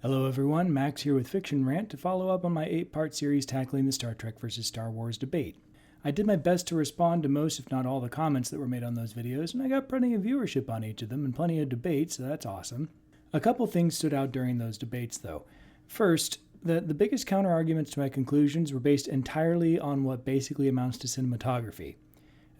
Hello everyone, Max here with Fiction Rant to follow up on my 8-part series tackling the Star Trek vs. Star Wars debate. I did my best to respond to most, if not all, the comments that were made on those videos, and I got plenty of viewership on each of them and plenty of debates, so that's awesome. A couple things stood out during those debates, though. First, the biggest counter-arguments to my conclusions were based entirely on what basically amounts to cinematography,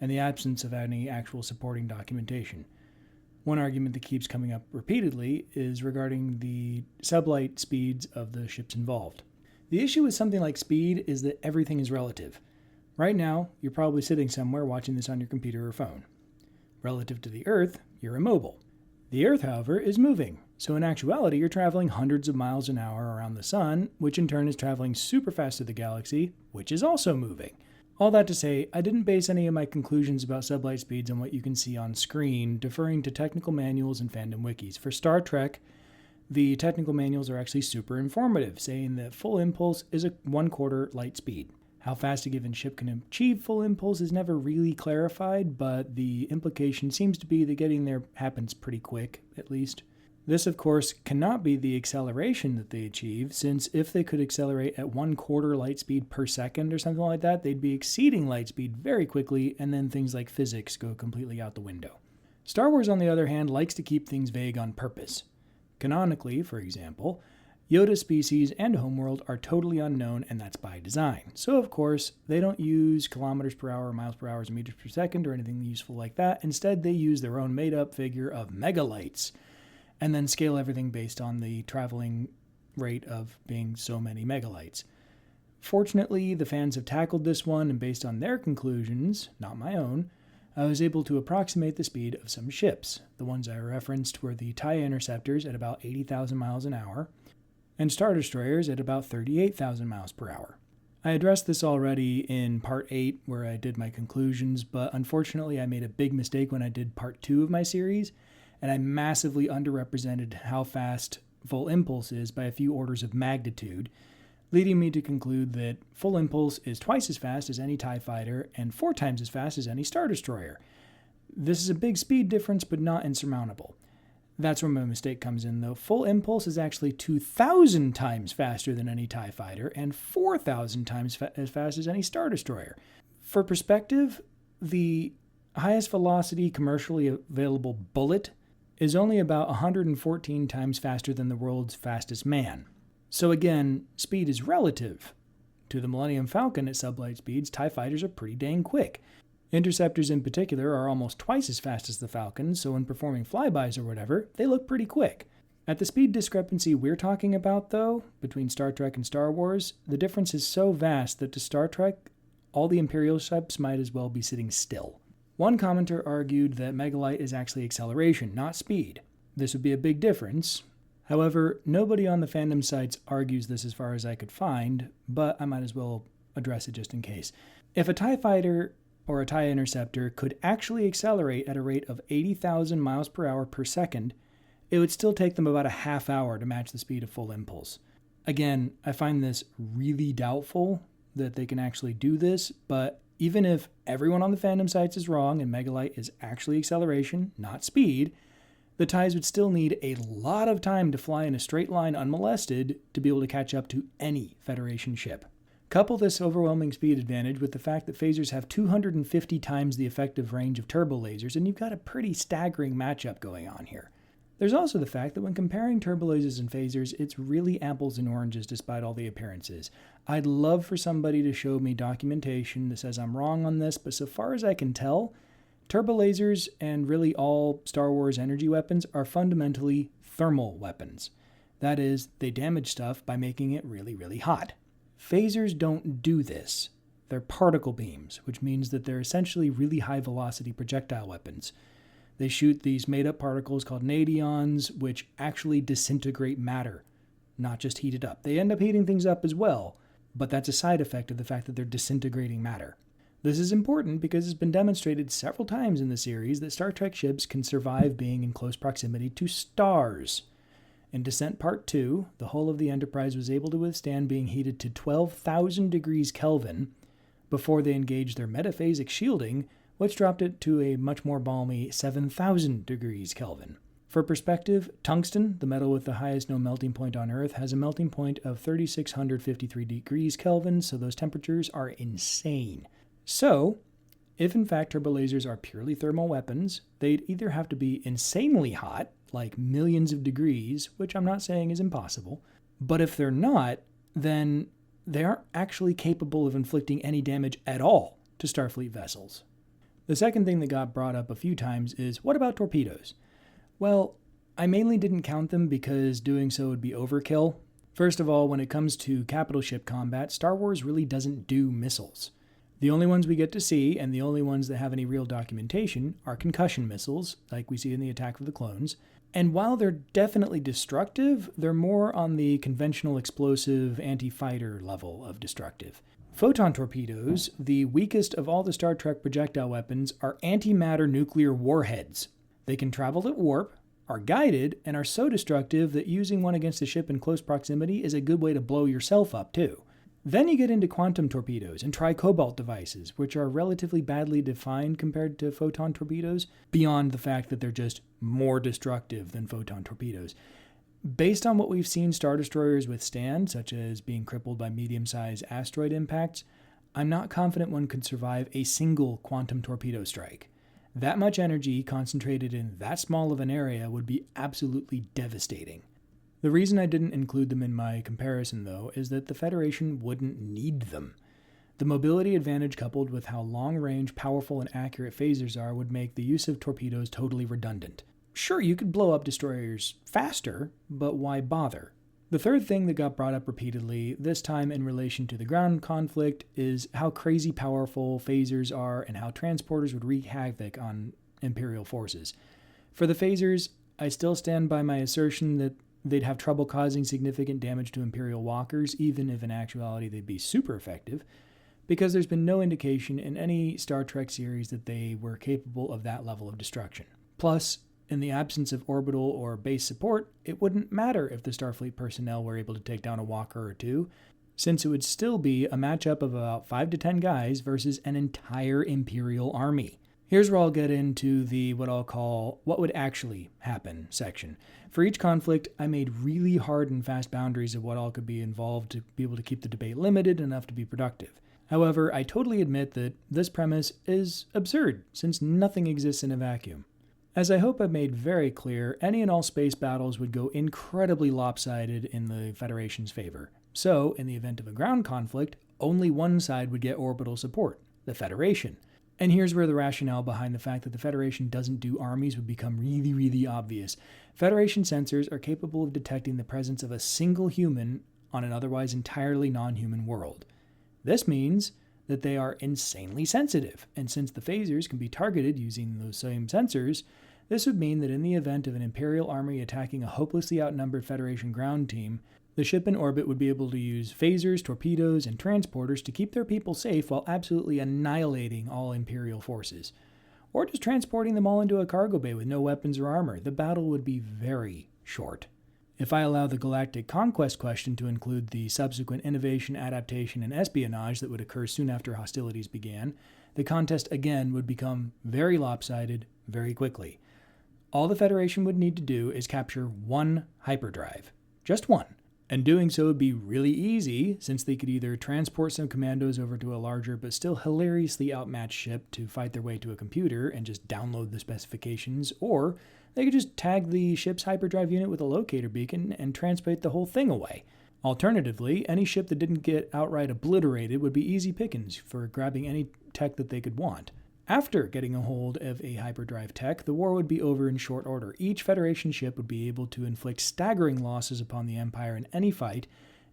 and the absence of any actual supporting documentation. One argument that keeps coming up repeatedly is regarding the sublight speeds of the ships involved. The issue with something like speed is that everything is relative. Right now, you're probably sitting somewhere watching this on your computer or phone. Relative to the Earth, you're immobile. The Earth, however, is moving, so in actuality you're traveling hundreds of miles an hour around the Sun, which in turn is traveling super fast through the galaxy, which is also moving. All that to say, I didn't base any of my conclusions about sublight speeds on what you can see on screen, deferring to technical manuals and fandom wikis. For Star Trek, the technical manuals are actually super informative, saying that full impulse is a 1/4 light speed. How fast a given ship can achieve full impulse is never really clarified, but the implication seems to be that getting there happens pretty quick, at least. This, of course, cannot be the acceleration that they achieve, since if they could accelerate at 1/4 light speed per second or something like that, they'd be exceeding light speed very quickly, and then things like physics go completely out the window. Star Wars, on the other hand, likes to keep things vague on purpose. Canonically, for example, Yoda's species and homeworld are totally unknown, and that's by design. So, of course, they don't use kilometers per hour, miles per hour, or meters per second, or anything useful like that. Instead, they use their own made-up figure of megalights, and then scale everything based on the traveling rate of being so many megalights. Fortunately, the fans have tackled this one, and based on their conclusions, not my own, I was able to approximate the speed of some ships. The ones I referenced were the TIE Interceptors at about 80,000 miles an hour, and Star Destroyers at about 38,000 miles per hour. I addressed this already in Part 8, where I did my conclusions, but unfortunately I made a big mistake when I did Part 2 of my series, and I massively underrepresented how fast full impulse is by a few orders of magnitude, leading me to conclude that full impulse is twice as fast as any TIE fighter and 4 times as fast as any Star Destroyer. This is a big speed difference, but not insurmountable. That's where my mistake comes in, though. Full impulse is actually 2,000 times faster than any TIE fighter and 4,000 times as fast as any Star Destroyer. For perspective, the highest velocity commercially available bullet is only about 114 times faster than the world's fastest man. So again, speed is relative. To the Millennium Falcon at sublight speeds, TIE fighters are pretty dang quick. Interceptors in particular are almost twice as fast as the Falcon, so when performing flybys or whatever, they look pretty quick. At the speed discrepancy we're talking about, though, between Star Trek and Star Wars, the difference is so vast that to Star Trek, all the Imperial ships might as well be sitting still. One commenter argued that megalight is actually acceleration, not speed. This would be a big difference. However, nobody on the fandom sites argues this as far as I could find, but I might as well address it just in case. If a TIE fighter or a TIE Interceptor could actually accelerate at a rate of 80,000 miles per hour per second, it would still take them about a half hour to match the speed of full impulse. Again, I find this really doubtful that they can actually do this, but even if everyone on the fandom sites is wrong and megalight is actually acceleration, not speed, the TIEs would still need a lot of time to fly in a straight line unmolested to be able to catch up to any Federation ship. Couple this overwhelming speed advantage with the fact that phasers have 250 times the effective range of turbo lasers, and you've got a pretty staggering matchup going on here. There's also the fact that when comparing turbo lasers and phasers, it's really apples and oranges despite all the appearances. I'd love for somebody to show me documentation that says I'm wrong on this, but so far as I can tell, turbo lasers and really all Star Wars energy weapons are fundamentally thermal weapons. That is, they damage stuff by making it really, really hot. Phasers don't do this. They're particle beams, which means that they're essentially really high velocity projectile weapons. They shoot these made-up particles called nadions, which actually disintegrate matter, not just heat it up. They end up heating things up as well, but that's a side effect of the fact that they're disintegrating matter. This is important because it's been demonstrated several times in the series that Star Trek ships can survive being in close proximity to stars. In Descent Part 2, the hull of the Enterprise was able to withstand being heated to 12,000 degrees Kelvin before they engaged their metaphasic shielding, which dropped it to a much more balmy 7,000 degrees Kelvin. For perspective, tungsten, the metal with the highest known melting point on Earth, has a melting point of 3,653 degrees Kelvin, so those temperatures are insane. So, if in fact turbolasers are purely thermal weapons, they'd either have to be insanely hot, like millions of degrees, which I'm not saying is impossible, but if they're not, then they aren't actually capable of inflicting any damage at all to Starfleet vessels. The second thing that got brought up a few times is, what about torpedoes? Well, I mainly didn't count them because doing so would be overkill. First of all, when it comes to capital ship combat, Star Wars really doesn't do missiles. The only ones we get to see, and the only ones that have any real documentation, are concussion missiles, like we see in the Attack of the Clones. And while they're definitely destructive, they're more on the conventional explosive anti-fighter level of destructive. Photon torpedoes, the weakest of all the Star Trek projectile weapons, are antimatter nuclear warheads. They can travel at warp, are guided, and are so destructive that using one against a ship in close proximity is a good way to blow yourself up too. Then you get into quantum torpedoes and tri-cobalt devices, which are relatively badly defined compared to photon torpedoes, beyond the fact that they're just more destructive than photon torpedoes. Based on what we've seen Star Destroyers withstand, such as being crippled by medium-sized asteroid impacts, I'm not confident one could survive a single quantum torpedo strike. That much energy concentrated in that small of an area would be absolutely devastating. The reason I didn't include them in my comparison, though, is that the Federation wouldn't need them. The mobility advantage coupled with how long-range, powerful, and accurate phasers are would make the use of torpedoes totally redundant. Sure, you could blow up destroyers faster, but why bother? The third thing that got brought up repeatedly, this time in relation to the ground conflict, is how crazy powerful phasers are and how transporters would wreak havoc on Imperial forces. For the phasers, I still stand by my assertion that they'd have trouble causing significant damage to Imperial walkers, even if in actuality they'd be super effective, because there's been no indication in any Star Trek series that they were capable of that level of destruction. Plus, in the absence of orbital or base support, it wouldn't matter if the Starfleet personnel were able to take down a walker or two, since it would still be a matchup of about 5 to 10 guys versus an entire Imperial army. Here's where I'll get into the what I'll call what would actually happen section. For each conflict, I made really hard and fast boundaries of what all could be involved to be able to keep the debate limited enough to be productive. However, I totally admit that this premise is absurd, since nothing exists in a vacuum. As I hope I've made very clear, any and all space battles would go incredibly lopsided in the Federation's favor. So, in the event of a ground conflict, only one side would get orbital support, the Federation. And here's where the rationale behind the fact that the Federation doesn't do armies would become really, really obvious. Federation sensors are capable of detecting the presence of a single human on an otherwise entirely non-human world. This means that they are insanely sensitive, and since the phasers can be targeted using those same sensors, this would mean that in the event of an Imperial army attacking a hopelessly outnumbered Federation ground team, the ship in orbit would be able to use phasers, torpedoes, and transporters to keep their people safe while absolutely annihilating all Imperial forces. Or just transporting them all into a cargo bay with no weapons or armor. The battle would be very short. If I allow the galactic conquest question to include the subsequent innovation, adaptation, and espionage that would occur soon after hostilities began, the contest again would become very lopsided very quickly. All the Federation would need to do is capture one hyperdrive. Just one. And doing so would be really easy, since they could either transport some commandos over to a larger but still hilariously outmatched ship to fight their way to a computer and just download the specifications, or they could just tag the ship's hyperdrive unit with a locator beacon and transport the whole thing away. Alternatively, any ship that didn't get outright obliterated would be easy pickings for grabbing any tech that they could want. After getting a hold of a hyperdrive tech, the war would be over in short order. Each Federation ship would be able to inflict staggering losses upon the Empire in any fight,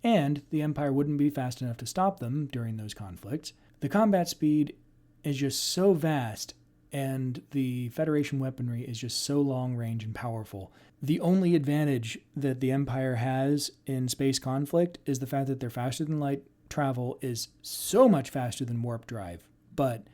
and the Empire wouldn't be fast enough to stop them during those conflicts. The combat speed is just so vast, and the Federation weaponry is just so long-range and powerful. The only advantage that the Empire has in space conflict is the fact that their faster-than-light travel is so much faster than warp drive, but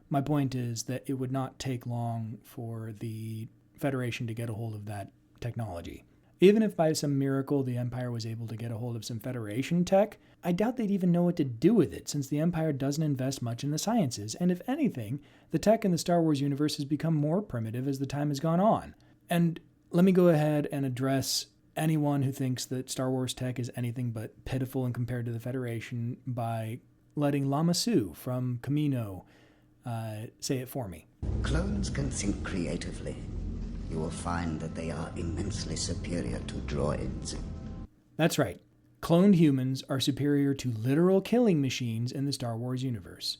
my point is that it would not take long for the Federation to get a hold of that technology. Even if by some miracle the Empire was able to get a hold of some Federation tech, I doubt they'd even know what to do with it, since the Empire doesn't invest much in the sciences, and if anything, the tech in the Star Wars universe has become more primitive as the time has gone on. And Let me go ahead and address anyone who thinks that Star Wars tech is anything but pitiful and compared to the Federation by letting Lama Su from Camino say it for me. Clones can think creatively. You will find that they are immensely superior to droids. That's right. Cloned humans are superior to literal killing machines in the Star Wars universe.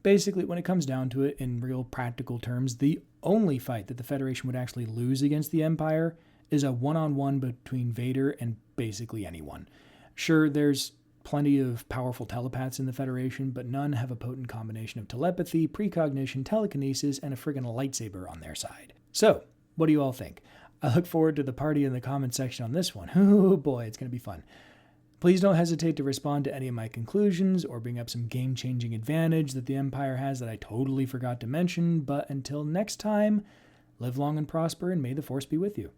Basically, when it comes down to it, in real practical terms, the only fight that the Federation would actually lose against the Empire is a one-on-one between Vader and basically anyone. Sure, there's plenty of powerful telepaths in the Federation, but none have a potent combination of telepathy, precognition, telekinesis, and a friggin' lightsaber on their side. So, what do you all think? I look forward to the party in the comment section on this one. Oh boy, it's going to be fun. Please don't hesitate to respond to any of my conclusions or bring up some game-changing advantage that the Empire has that I totally forgot to mention. But until next time, live long and prosper, and may the Force be with you.